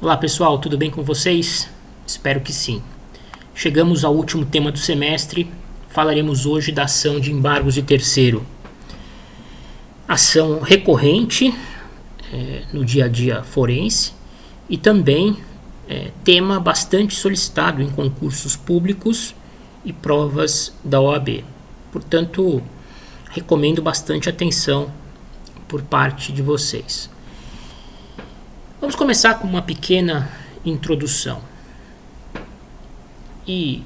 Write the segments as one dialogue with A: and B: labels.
A: Olá pessoal, tudo bem com vocês? Espero que sim. Chegamos ao último tema do semestre. Falaremos hoje da ação de embargos de terceiro. Ação recorrente no dia a dia forense e também tema bastante solicitado em concursos públicos e provas da OAB. Portanto, recomendo bastante atenção por parte de vocês. Vamos começar com uma pequena introdução. E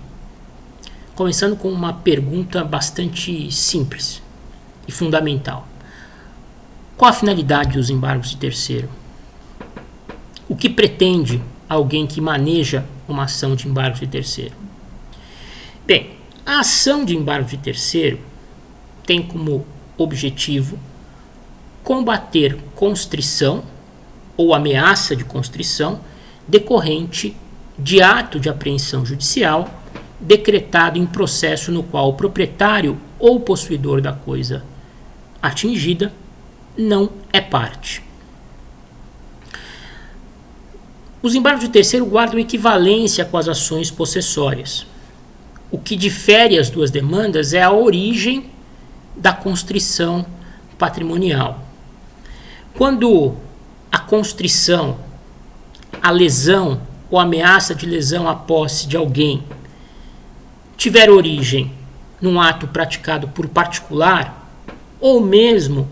A: começando com uma pergunta bastante simples e fundamental. Qual a finalidade dos embargos de terceiro? O que pretende alguém que maneja uma ação de embargos de terceiro? Bem, a ação de embargo de terceiro tem como objetivo combater constrição ou ameaça de constrição decorrente de ato de apreensão judicial decretado em processo no qual o proprietário ou possuidor da coisa atingida não é parte. Os embargos de terceiro guardam equivalência com as ações possessórias. O que difere as duas demandas é a origem da constrição patrimonial. Quando a constrição, a lesão ou ameaça de lesão à posse de alguém tiver origem num ato praticado por particular ou mesmo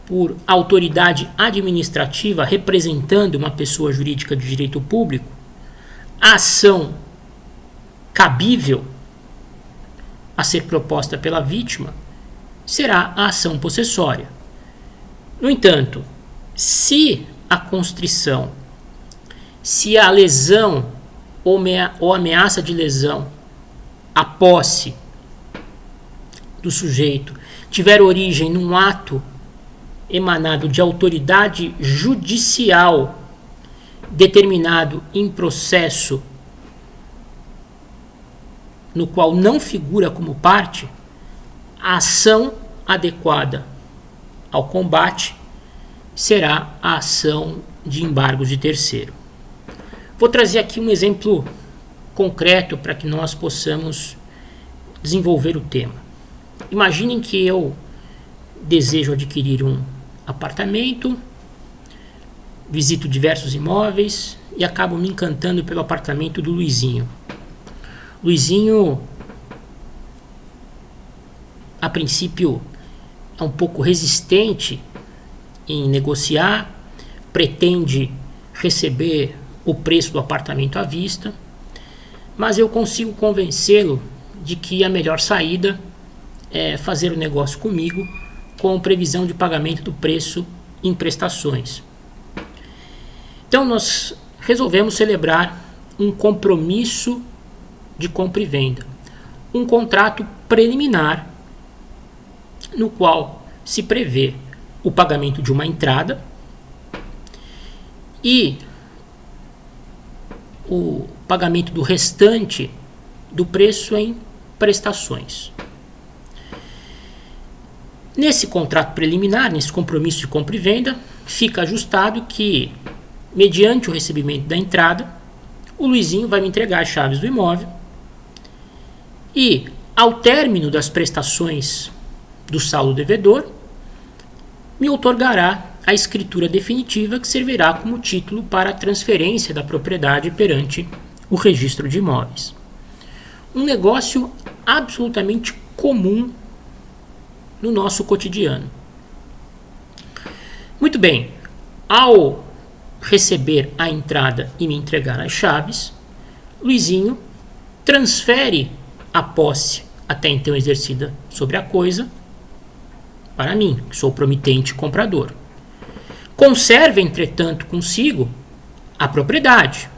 A: por autoridade administrativa representando uma pessoa jurídica de direito público, a ação cabível a ser proposta pela vítima será a ação possessória. No entanto, se a constrição, se a lesão ou ameaça de lesão à posse do sujeito tiver origem num ato emanado de autoridade judicial determinado em processo no qual não figura como parte, a ação adequada ao combate será a ação de embargos de terceiro. Vou trazer aqui um exemplo concreto para que nós possamos desenvolver o tema. Imaginem que eu desejo adquirir um apartamento, visito diversos imóveis e acabo me encantando pelo apartamento do Luizinho. Luizinho, a princípio, é um pouco resistente em negociar, pretende receber o preço do apartamento à vista, mas eu consigo convencê-lo de que a melhor saída é fazer o negócio comigo com previsão de pagamento do preço em prestações. Então nós resolvemos celebrar um compromisso de compra e venda, um contrato preliminar no qual se prevê o pagamento de uma entrada e o pagamento do restante do preço em prestações. Nesse contrato preliminar, nesse compromisso de compra e venda, fica ajustado que, mediante o recebimento da entrada, o Luizinho vai me entregar as chaves do imóvel e, ao término das prestações do saldo devedor, me outorgará a escritura definitiva que servirá como título para a transferência da propriedade perante o registro de imóveis. Um negócio absolutamente comum no nosso cotidiano. Muito bem, ao receber a entrada e me entregar as chaves, Luizinho transfere a posse até então exercida sobre a coisa para mim, que sou o promitente comprador. Conserva, entretanto, consigo a propriedade,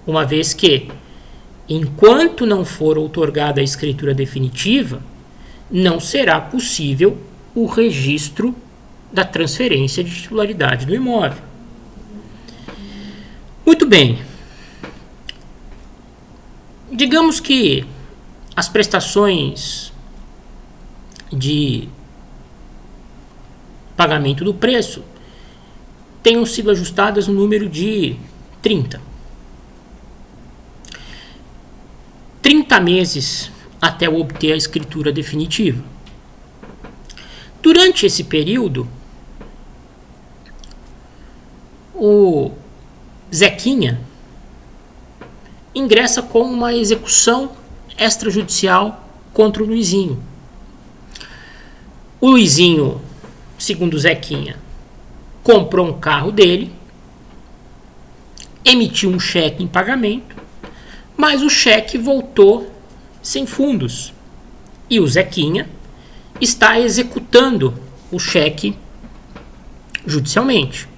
A: uma vez que, enquanto não for outorgada a escritura definitiva, não será possível o registro da transferência de titularidade do imóvel. Muito bem. Digamos que as prestações de pagamento do preço tenham sido ajustadas no número de 30. 30 meses até eu obter a escritura definitiva. Durante esse período, o Zequinha ingressa com uma execução extrajudicial contra o Luizinho. O Luizinho, segundo o Zequinha, comprou um carro dele, emitiu um cheque em pagamento, mas o cheque voltou sem fundos. E o Zequinha está executando o cheque judicialmente.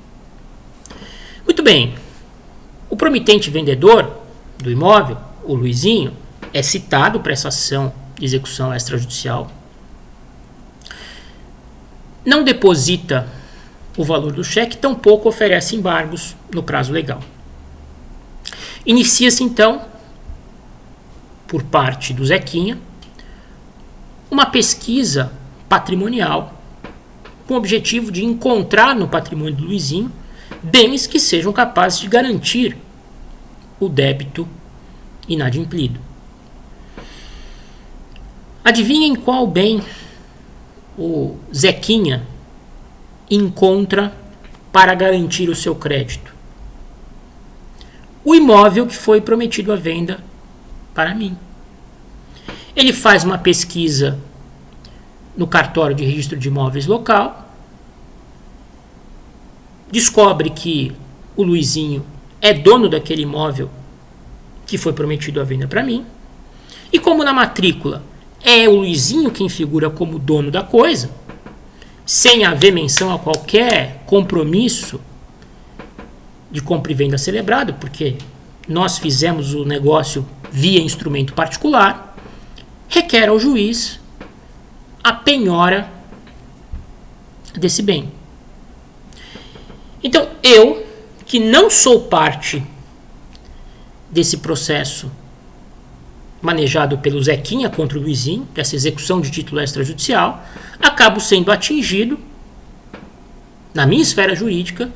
A: Muito bem. O promitente vendedor do imóvel, o Luizinho, é citado para essa ação de execução extrajudicial. Não deposita o valor do cheque, tampouco oferece embargos no prazo legal. Inicia-se então, por parte do Zequinha, uma pesquisa patrimonial com o objetivo de encontrar no patrimônio do Luizinho bens que sejam capazes de garantir o débito inadimplido. Adivinhem qual bem o Zequinha encontra para garantir o seu crédito? O imóvel que foi prometido à venda para mim. Ele faz uma pesquisa no cartório de registro de imóveis local, descobre que o Luizinho é dono daquele imóvel que foi prometido à venda para mim, e como na matrícula é o Luizinho quem figura como dono da coisa, sem haver menção a qualquer compromisso de compra e venda celebrado, porque nós fizemos o negócio via instrumento particular, requer ao juiz a penhora desse bem. Então, eu, que não sou parte desse processo manejado pelo Zequinha contra o Luizinho, dessa execução de título extrajudicial, acabo sendo atingido, na minha esfera jurídica,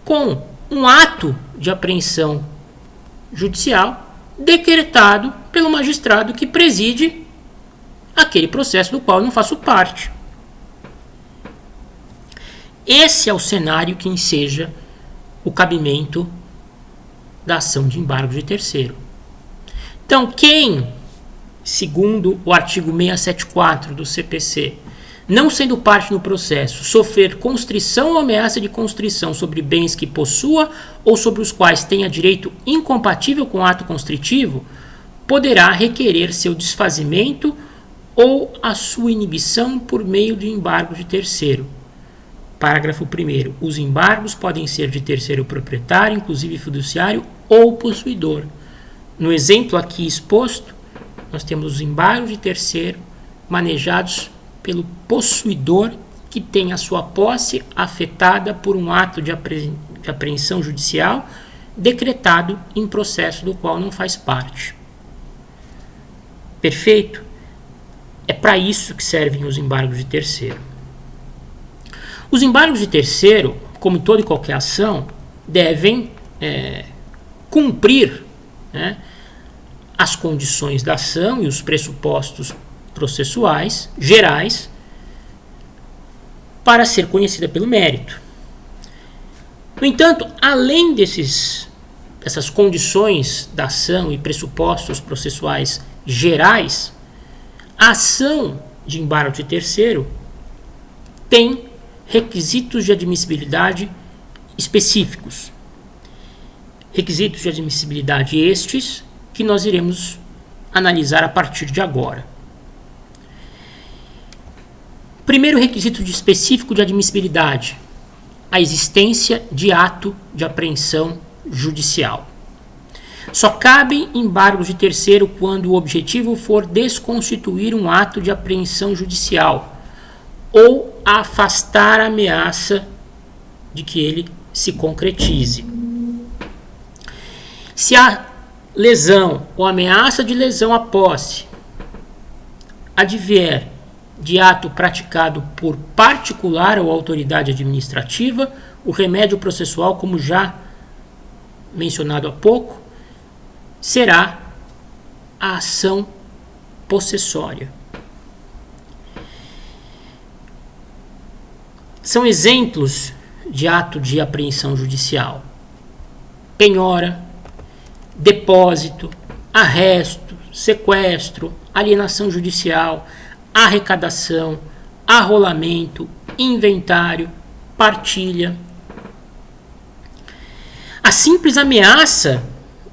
A: com um ato de apreensão judicial decretado pelo magistrado que preside aquele processo do qual eu não faço parte. Esse é o cenário que enseja o cabimento da ação de embargo de terceiro. Então, quem, segundo o artigo 674 do CPC, não sendo parte no processo, sofrer constrição ou ameaça de constrição sobre bens que possua ou sobre os quais tenha direito incompatível com o ato constritivo, poderá requerer seu desfazimento ou a sua inibição por meio de embargo de terceiro. Parágrafo 1º. Os embargos podem ser de terceiro proprietário, inclusive fiduciário ou possuidor. No exemplo aqui exposto, nós temos os embargos de terceiro manejados pelo possuidor que tem a sua posse afetada por um ato de apreensão judicial decretado em processo do qual não faz parte. Perfeito? É para isso que servem os embargos de terceiro. Os embargos de terceiro, como em toda e qualquer ação, devem cumprir as condições da ação e os pressupostos processuais gerais para ser conhecida pelo mérito. No entanto, além dessas condições da ação e pressupostos processuais gerais, a ação de embargo de terceiro tem requisitos de admissibilidade específicos. Requisitos de admissibilidade estes que nós iremos analisar a partir de agora. Primeiro requisito específico de admissibilidade: a existência de ato de apreensão judicial. Só cabem embargos de terceiro quando o objetivo for desconstituir um ato de apreensão judicial ou afastar a ameaça de que ele se concretize. Se a lesão ou ameaça de lesão à posse advier de ato praticado por particular ou autoridade administrativa, O remédio processual, como já mencionado há pouco, será a ação possessória. São exemplos de ato de apreensão judicial: penhora, depósito, arresto, sequestro, alienação judicial, arrecadação, arrolamento, inventário, partilha. A simples ameaça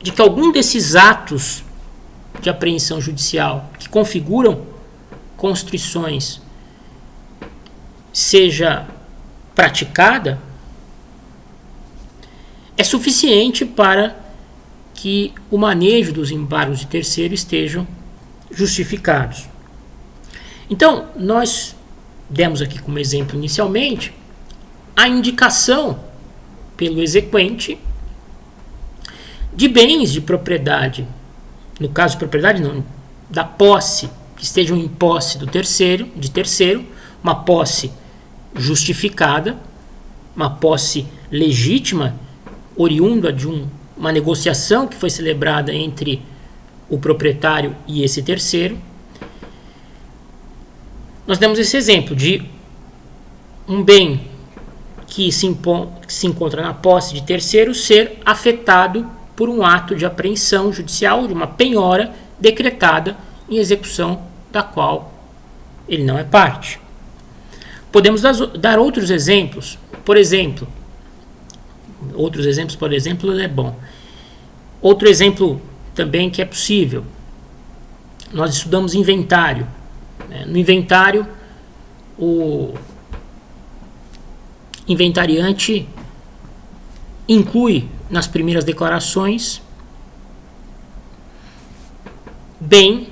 A: de que algum desses atos de apreensão judicial que configuram constrições seja praticada é suficiente para que o manejo dos embargos de terceiro estejam justificados. Então, nós demos aqui como exemplo inicialmente a indicação pelo exequente de bens de propriedade, no caso de propriedade não, da posse, que estejam em posse de terceiro, uma posse justificada, uma posse legítima, oriunda de uma negociação que foi celebrada entre o proprietário e esse terceiro. Nós demos esse exemplo de um bem que se encontra na posse de terceiro ser afetado por um ato de apreensão judicial, de uma penhora decretada em execução da qual ele não é parte. Podemos dar outros exemplos. Por exemplo, é bom. Outro exemplo também que é possível. Nós estudamos inventário. No inventário, o inventariante inclui nas primeiras declarações bem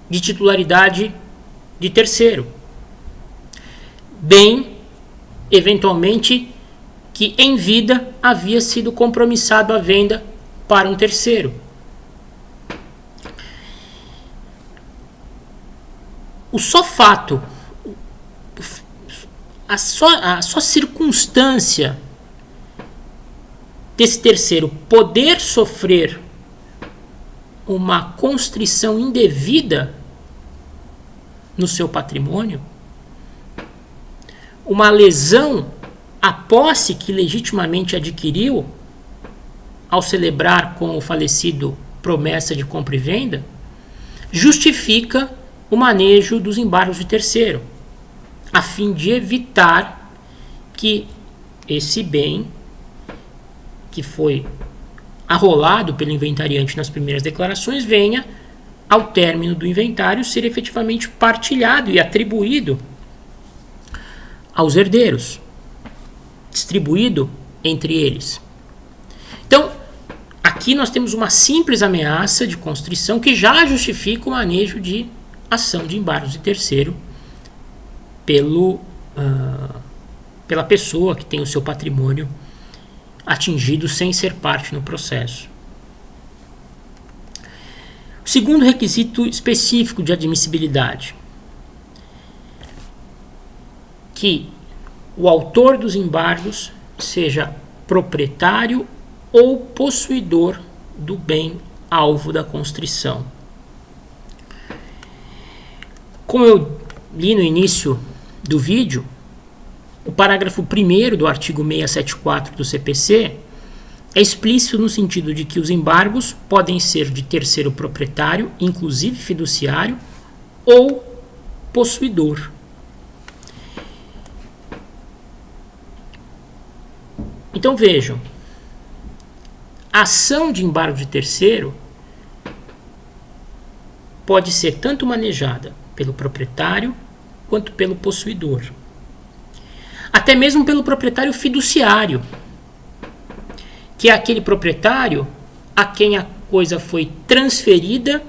A: de titularidade de terceiro, bem eventualmente que em vida havia sido compromissado à venda para um terceiro. O só fato, a só circunstância desse terceiro poder sofrer uma constrição indevida no seu patrimônio, uma lesão à posse que legitimamente adquiriu ao celebrar com o falecido promessa de compra e venda, justifica o manejo dos embargos de terceiro, a fim de evitar que esse bem que foi arrolado pelo inventariante nas primeiras declarações venha, ao término do inventário, ser efetivamente partilhado e atribuído aos herdeiros, distribuído entre eles. Então, aqui nós temos uma simples ameaça de constrição que já justifica o manejo de ação de embargos de terceiro pela pessoa que tem o seu patrimônio atingido sem ser parte no processo. O segundo requisito específico de admissibilidade, que o autor dos embargos seja proprietário ou possuidor do bem alvo da constrição. Como eu li no início do vídeo, o parágrafo 1º do artigo 674 do CPC é explícito no sentido de que os embargos podem ser de terceiro proprietário, inclusive fiduciário, ou possuidor. Então vejam, a ação de embargo de terceiro pode ser tanto manejada pelo proprietário quanto pelo possuidor. Até mesmo pelo proprietário fiduciário, que é aquele proprietário a quem a coisa foi transferida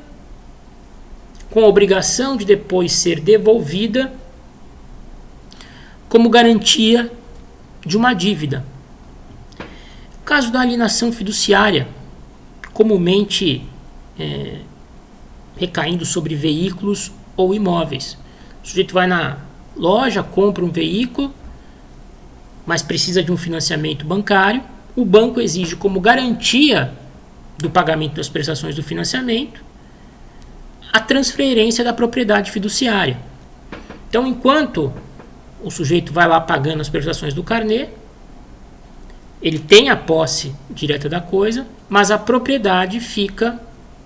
A: com a obrigação de depois ser devolvida como garantia de uma dívida. O caso da alienação fiduciária, comumente recaindo sobre veículos ou imóveis. O sujeito vai na loja, compra um veículo, mas precisa de um financiamento bancário, o banco exige como garantia do pagamento das prestações do financiamento a transferência da propriedade fiduciária. Então, enquanto o sujeito vai lá pagando as prestações do carnê, ele tem a posse direta da coisa, mas a propriedade fica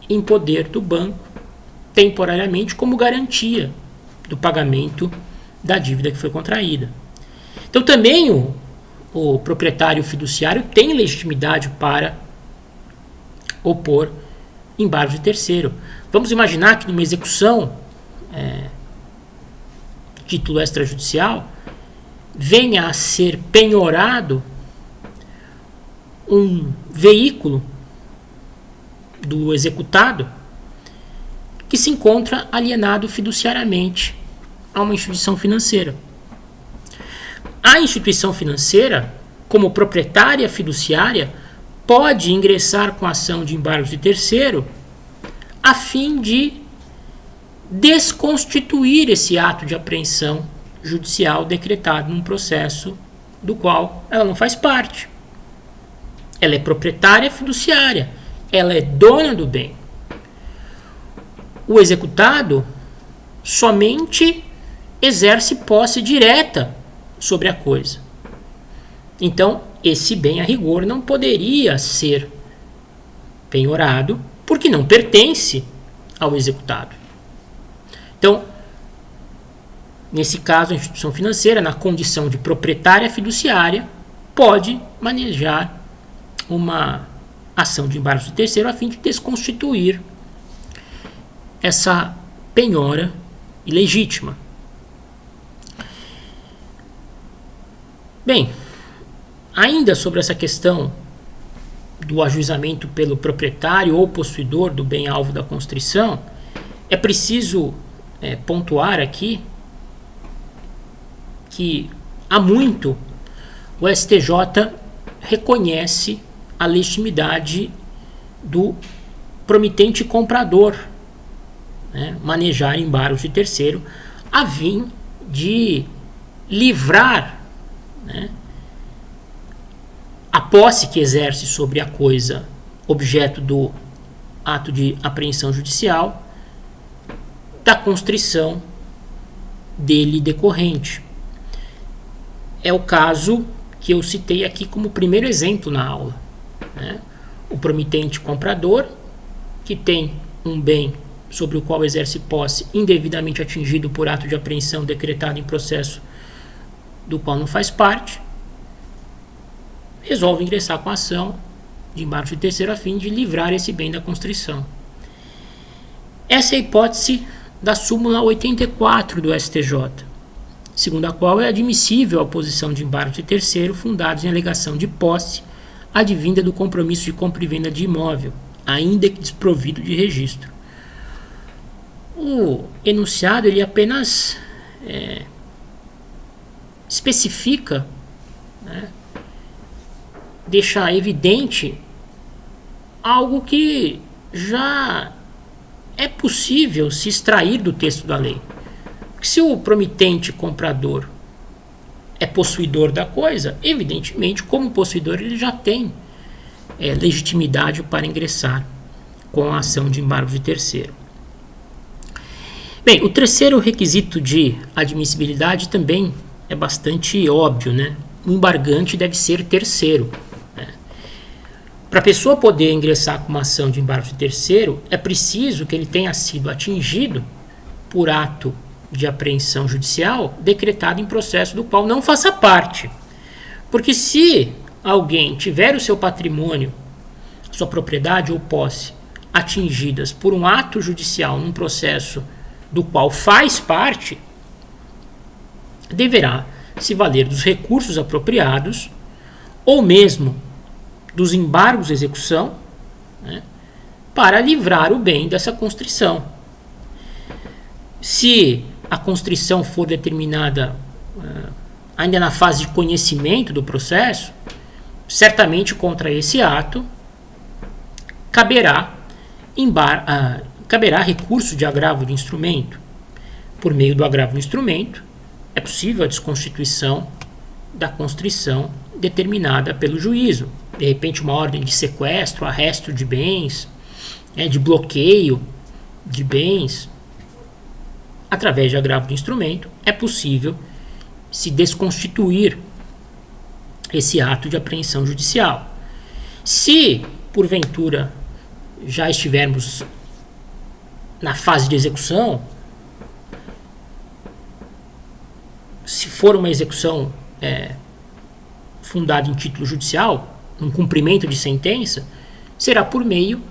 A: em poder do banco temporariamente como garantia do pagamento da dívida que foi contraída. Então também o proprietário fiduciário tem legitimidade para opor embargos de terceiro. Vamos imaginar que numa execução título extrajudicial venha a ser penhorado um veículo do executado que se encontra alienado fiduciariamente a uma instituição financeira. A instituição financeira, como proprietária fiduciária, pode ingressar com ação de embargos de terceiro a fim de desconstituir esse ato de apreensão judicial decretado num processo do qual ela não faz parte. Ela é proprietária fiduciária, ela é dona do bem. O executado somente exerce posse direta sobre a coisa. Então, esse bem a rigor não poderia ser penhorado porque não pertence ao executado. Então, nesse caso, a instituição financeira, na condição de proprietária fiduciária, pode manejar uma ação de embargos de terceiro a fim de desconstituir essa penhora ilegítima. Bem, ainda sobre essa questão do ajuizamento pelo proprietário ou possuidor do bem alvo da constrição, é preciso pontuar aqui que há muito o STJ reconhece a legitimidade do promitente comprador manejar embargos de terceiro a fim de livrar a posse que exerce sobre a coisa objeto do ato de apreensão judicial da constrição dele decorrente. É o caso que eu citei aqui como primeiro exemplo na aula. O promitente comprador, que tem um bem sobre o qual exerce posse indevidamente atingido por ato de apreensão decretado em processo do qual não faz parte, resolve ingressar com a ação de embargos de terceiro a fim de livrar esse bem da constrição. Essa é a hipótese da súmula 84 do STJ, segundo a qual é admissível a posição de embargos de terceiro fundados em alegação de posse advinda do compromisso de compra e venda de imóvel, ainda que desprovido de registro. O enunciado ele apenas especifica, deixa evidente algo que já é possível se extrair do texto da lei. Porque se o promitente comprador é possuidor da coisa, evidentemente, como possuidor, ele já tem legitimidade para ingressar com a ação de embargo de terceiro. Bem, o terceiro requisito de admissibilidade também é bastante óbvio, O embargante deve ser terceiro. Para a pessoa poder ingressar com uma ação de embargo de terceiro, é preciso que ele tenha sido atingido por ato de apreensão judicial decretado em processo do qual não faça parte. Porque se alguém tiver o seu patrimônio, sua propriedade ou posse atingidas por um ato judicial num processo do qual faz parte, deverá se valer dos recursos apropriados ou mesmo dos embargos de execução para livrar o bem dessa constrição. Se a constrição for determinada ainda na fase de conhecimento do processo, certamente contra esse ato caberá recurso de agravo de instrumento. Por meio do agravo de instrumento, é possível a desconstituição da constrição determinada pelo juízo. De repente, uma ordem de sequestro, arresto de bens, de bloqueio de bens, através de agravo de instrumento, é possível se desconstituir esse ato de apreensão judicial. Se, porventura, já estivermos na fase de execução, se for uma execução fundada em título judicial, um cumprimento de sentença, será por meio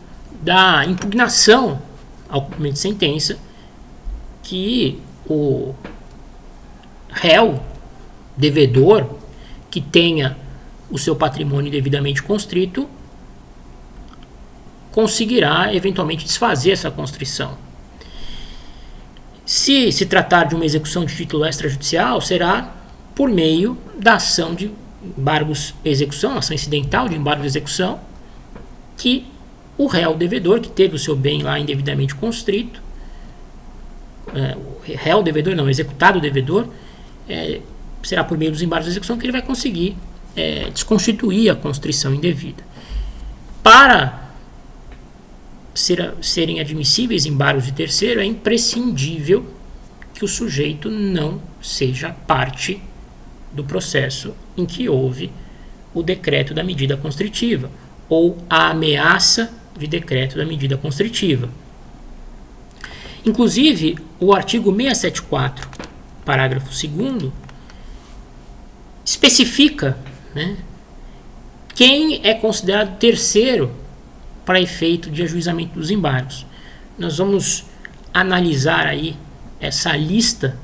A: da impugnação ao cumprimento de sentença que o réu, devedor, que tenha o seu patrimônio devidamente constrito, conseguirá eventualmente desfazer essa constrição. Se se tratar de uma execução de título extrajudicial, será por meio da ação de embargos execução, ação incidental de embargo de execução, que o réu devedor, que teve o seu bem lá indevidamente constrito, o réu devedor não, o executado devedor, será por meio dos embargos de execução que ele vai conseguir desconstituir a constrição indevida. Para serem admissíveis embargos de terceiro, é imprescindível que o sujeito não seja parte do processo em que houve o decreto da medida constritiva ou a ameaça de decreto da medida constritiva. Inclusive, o artigo 674, parágrafo 2º, especifica, quem é considerado terceiro para efeito de ajuizamento dos embargos. Nós vamos analisar aí essa lista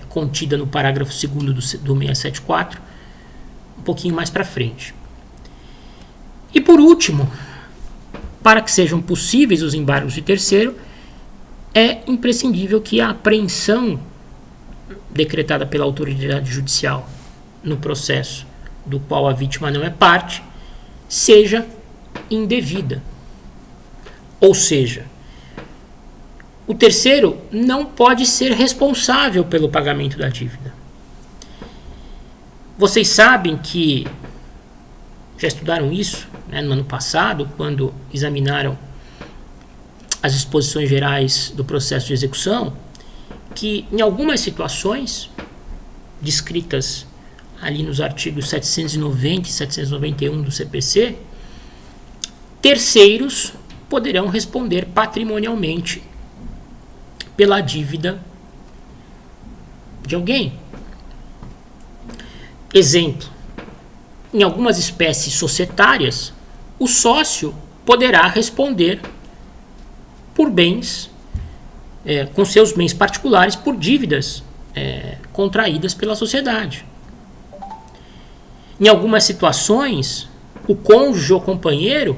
A: contida no parágrafo 2º do 674 um pouquinho mais para frente. E por último, para que sejam possíveis os embargos de terceiro, é imprescindível que a apreensão decretada pela autoridade judicial no processo do qual a vítima não é parte seja indevida. Ou seja, o terceiro não pode ser responsável pelo pagamento da dívida. Vocês sabem que já estudaram isso no ano passado, quando examinaram as disposições gerais do processo de execução, que em algumas situações descritas ali nos artigos 790 e 791 do CPC, terceiros poderão responder patrimonialmente pela dívida de alguém. Exemplo: em algumas espécies societárias, o sócio poderá responder por bens, com seus bens particulares, por dívidas contraídas pela sociedade. Em algumas situações, o cônjuge ou companheiro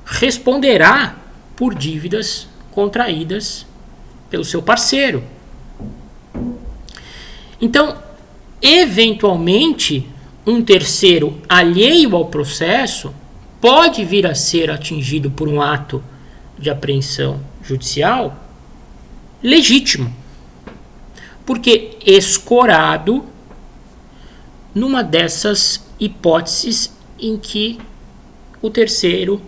A: responderá por dívidas contraídas pelo seu parceiro. Então, eventualmente, um terceiro alheio ao processo pode vir a ser atingido por um ato de apreensão judicial legítimo, porque escorado numa dessas hipóteses em que o terceiro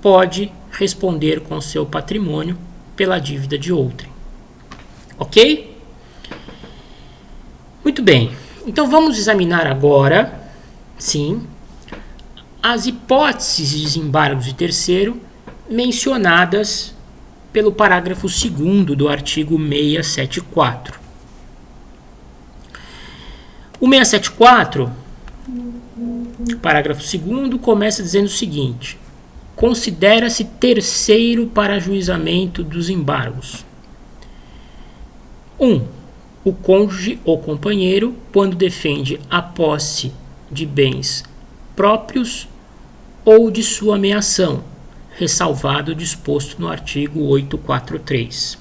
A: pode responder com seu patrimônio pela dívida de outrem. Ok? Muito bem. Então vamos examinar agora, sim, as hipóteses de desembargos de terceiro mencionadas pelo parágrafo 2º do artigo 674. O 674, parágrafo 2º, começa dizendo o seguinte: considera-se terceiro para ajuizamento dos embargos 1. O cônjuge ou companheiro, quando defende a posse de bens próprios ou de sua ameação, ressalvado o disposto no artigo 843.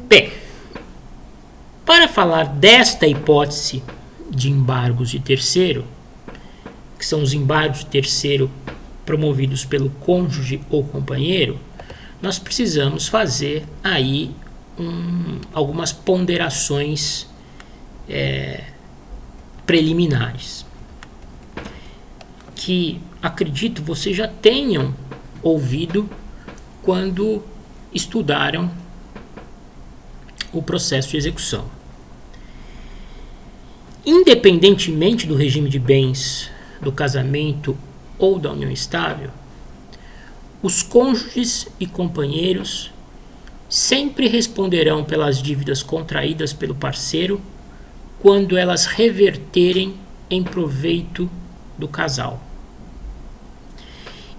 A: Bem, para falar desta hipótese de embargos de terceiro, que são os embargos de terceiro promovidos pelo cônjuge ou companheiro, nós precisamos fazer aí algumas ponderações preliminares, que acredito vocês já tenham ouvido quando estudaram o processo de execução. Independentemente do regime de bens, do casamento ou da união estável, os cônjuges e companheiros sempre responderão pelas dívidas contraídas pelo parceiro quando elas reverterem em proveito do casal.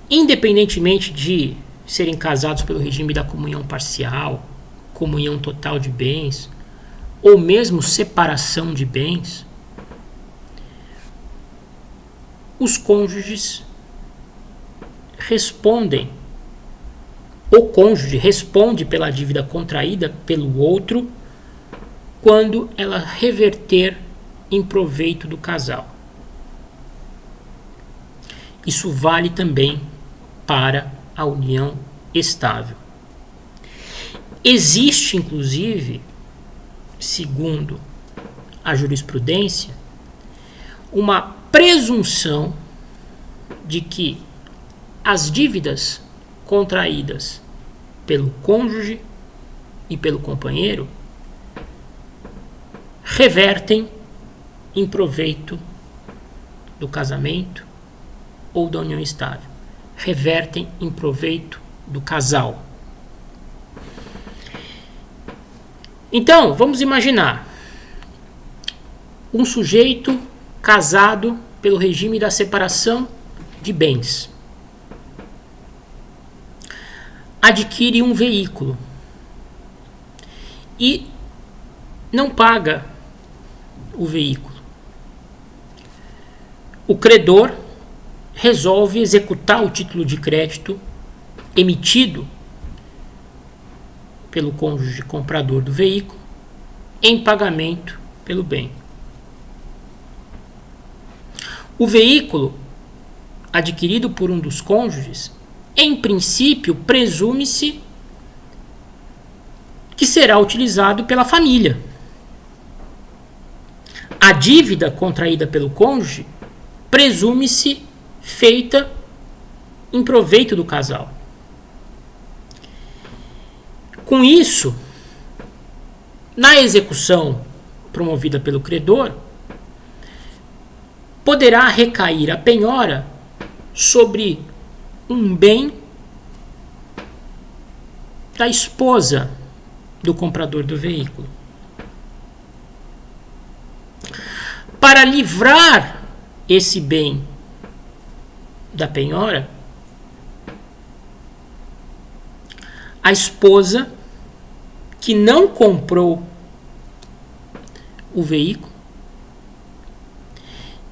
A: Independentemente de serem casados pelo regime da comunhão parcial, comunhão total de bens, ou mesmo separação de bens, os cônjuges respondem, o cônjuge responde pela dívida contraída pelo outro quando ela reverter em proveito do casal. Isso vale também para a união estável. Existe, inclusive, segundo a jurisprudência, uma presunção de que as dívidas contraídas pelo cônjuge e pelo companheiro revertem em proveito do casamento ou da união estável, revertem em proveito do casal. Então, vamos imaginar um sujeito casado pelo regime da separação de bens. Adquire um veículo e não paga o veículo. O credor resolve executar o título de crédito emitido pelo cônjuge comprador do veículo em pagamento pelo bem. O veículo adquirido por um dos cônjuges, em princípio, presume-se que será utilizado pela família. A dívida contraída pelo cônjuge presume-se feita em proveito do casal. Com isso, na execução promovida pelo credor, poderá recair a penhora sobre um bem da esposa do comprador do veículo. Para livrar esse bem da penhora, a esposa que não comprou o veículo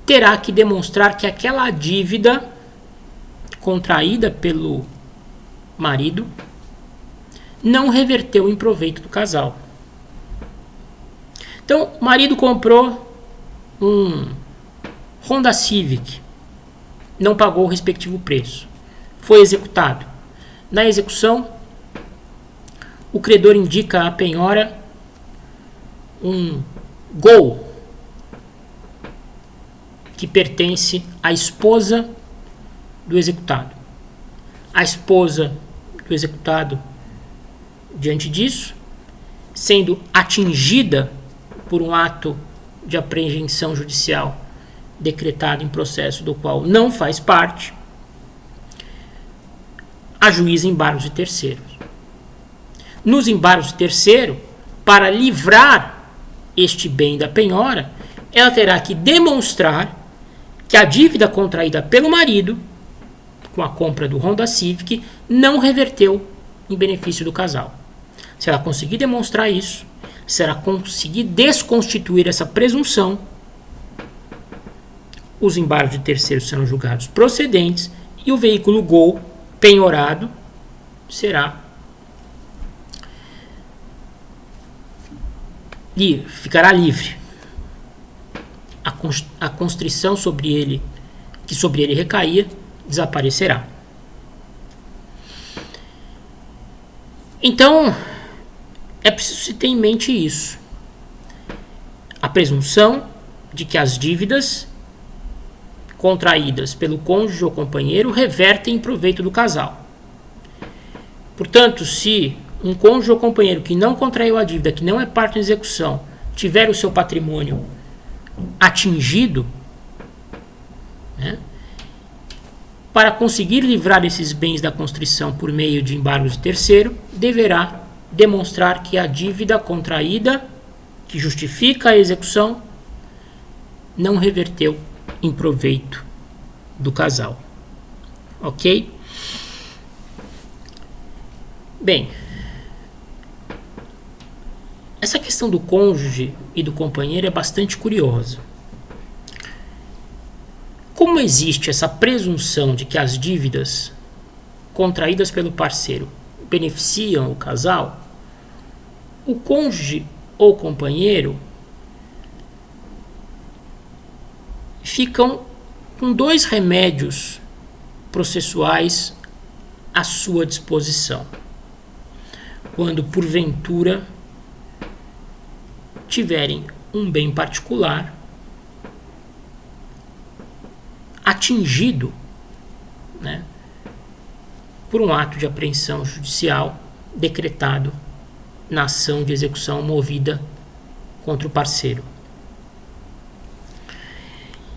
A: terá que demonstrar que aquela dívida contraída pelo marido não reverteu em proveito do casal. Então, o marido comprou um Honda Civic, não pagou o respectivo preço, foi executado. Na execução, o credor indica à penhora um Gol que pertence à esposa do executado. A esposa do executado, diante disso, sendo atingida por um ato de apreensão judicial decretado em processo do qual não faz parte, ajuiza embargos de terceiros. Nos embargos de terceiro, para livrar este bem da penhora, ela terá que demonstrar que a dívida contraída pelo marido com a compra do Honda Civic não reverteu em benefício do casal. Se ela conseguir demonstrar isso, se ela conseguir desconstituir essa presunção, os embargos de terceiros serão julgados procedentes e o veículo Gol penhorado ficará livre. A constrição sobre ele, que sobre ele recaía, desaparecerá. Então, é preciso se ter em mente isso. A presunção de que as dívidas contraídas pelo cônjuge ou companheiro revertem em proveito do casal. Portanto, se um cônjuge ou companheiro que não contraiu a dívida, que não é parte da execução, tiver o seu patrimônio atingido, né, para conseguir livrar esses bens da constrição por meio de embargos de terceiro, deverá demonstrar que a dívida contraída, que justifica a execução, não reverteu em proveito do casal. Ok? Bem, essa questão do cônjuge e do companheiro é bastante curiosa. Como existe essa presunção de que as dívidas contraídas pelo parceiro beneficiam o casal, o cônjuge ou companheiro ficam com 2 remédios processuais à sua disposição, quando porventura tiverem um bem particular atingido, né, por um ato de apreensão judicial decretado na ação de execução movida contra o parceiro.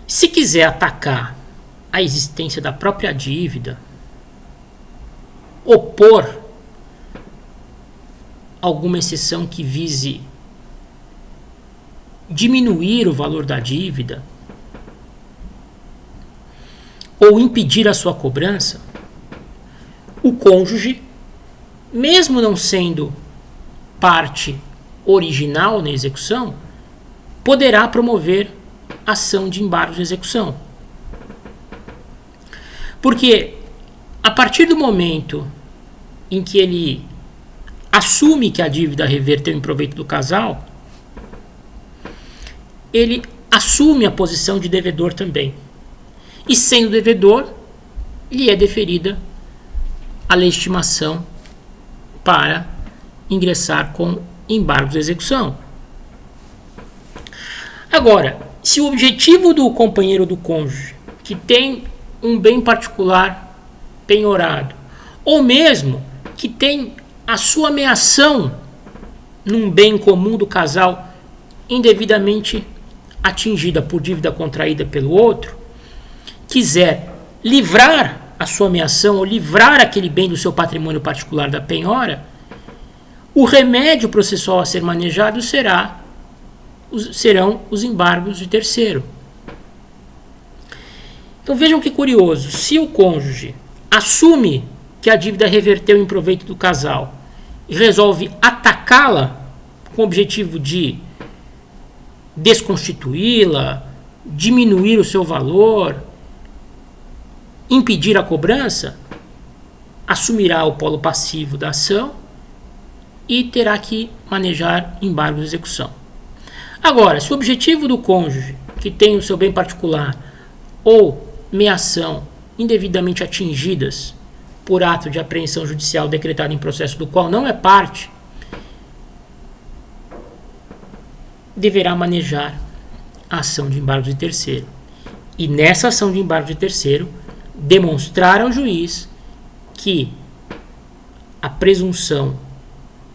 A: Se quiser atacar a existência da própria dívida, opor alguma exceção que vise diminuir o valor da dívida ou impedir a sua cobrança, o cônjuge, mesmo não sendo parte original na execução, poderá promover ação de embargo de execução. Porque a partir do momento em que ele assume que a dívida reverteu em proveito do casal, ele assume a posição de devedor também. E sendo devedor, lhe é deferida a legitimação para ingressar com embargos de execução. Agora, se o objetivo do companheiro ou do cônjuge, que tem um bem particular penhorado, ou mesmo que tem a sua ameação num bem comum do casal indevidamente atingida por dívida contraída pelo outro, quiser livrar a sua ameação ou livrar aquele bem do seu patrimônio particular da penhora, o remédio processual a ser manejado serão os embargos de terceiro. Então vejam que curioso, se o cônjuge assume que a dívida reverteu em proveito do casal e resolve atacá-la com o objetivo de desconstituí-la, diminuir o seu valor, impedir a cobrança, assumirá o polo passivo da ação e terá que manejar embargos de execução. Agora, se o objetivo do cônjuge, que tem o seu bem particular ou meação indevidamente atingidas por ato de apreensão judicial decretado em processo do qual não é parte, deverá manejar a ação de embargo de terceiro. E nessa ação de embargo de terceiro, demonstrar ao juiz que a presunção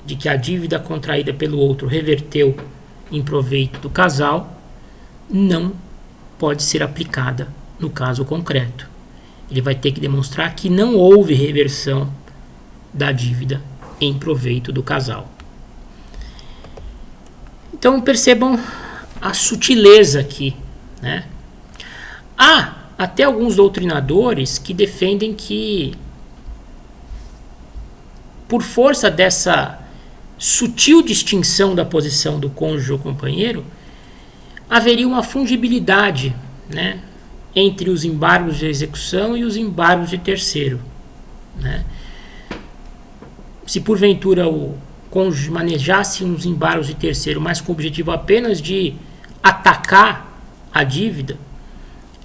A: de que a dívida contraída pelo outro reverteu em proveito do casal não pode ser aplicada no caso concreto. Ele vai ter que demonstrar que não houve reversão da dívida em proveito do casal. Então percebam a sutileza aqui, né? Há até alguns doutrinadores que defendem que, por força dessa sutil distinção da posição do cônjuge ou companheiro, haveria uma fungibilidade, né, entre os embargos de execução e os embargos de terceiro, né? Se porventura o cônjuge manejasse uns embargos de terceiro, mas com o objetivo apenas de atacar a dívida,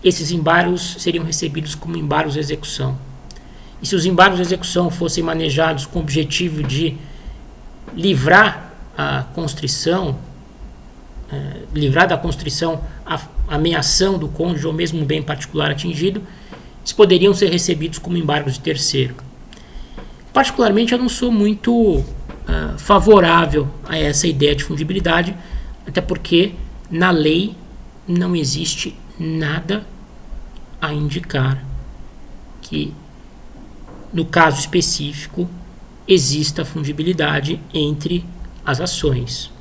A: esses embargos seriam recebidos como embargos de execução. E se os embargos de execução fossem manejados com o objetivo de livrar a constrição, livrar da constrição a ameação do cônjuge ou mesmo um bem particular atingido, eles poderiam ser recebidos como embargos de terceiro. Particularmente, eu não sou muito favorável a essa ideia de fungibilidade, até porque na lei não existe nada a indicar que, no caso específico, exista fungibilidade entre as ações.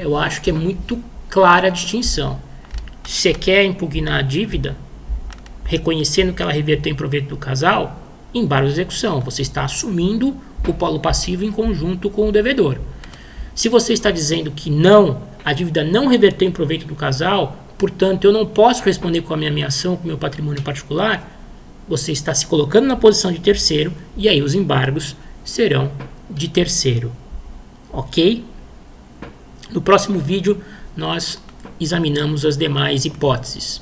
A: Eu acho que é muito clara a distinção. Se você quer impugnar a dívida, reconhecendo que ela reverteu em proveito do casal, embargo de execução. Você está assumindo o polo passivo em conjunto com o devedor. Se você está dizendo que não, a dívida não reverteu em proveito do casal, portanto eu não posso responder com a minha ação, com o meu patrimônio particular, você está se colocando na posição de terceiro e aí os embargos serão de terceiro. Ok? No próximo vídeo nós examinamos as demais hipóteses.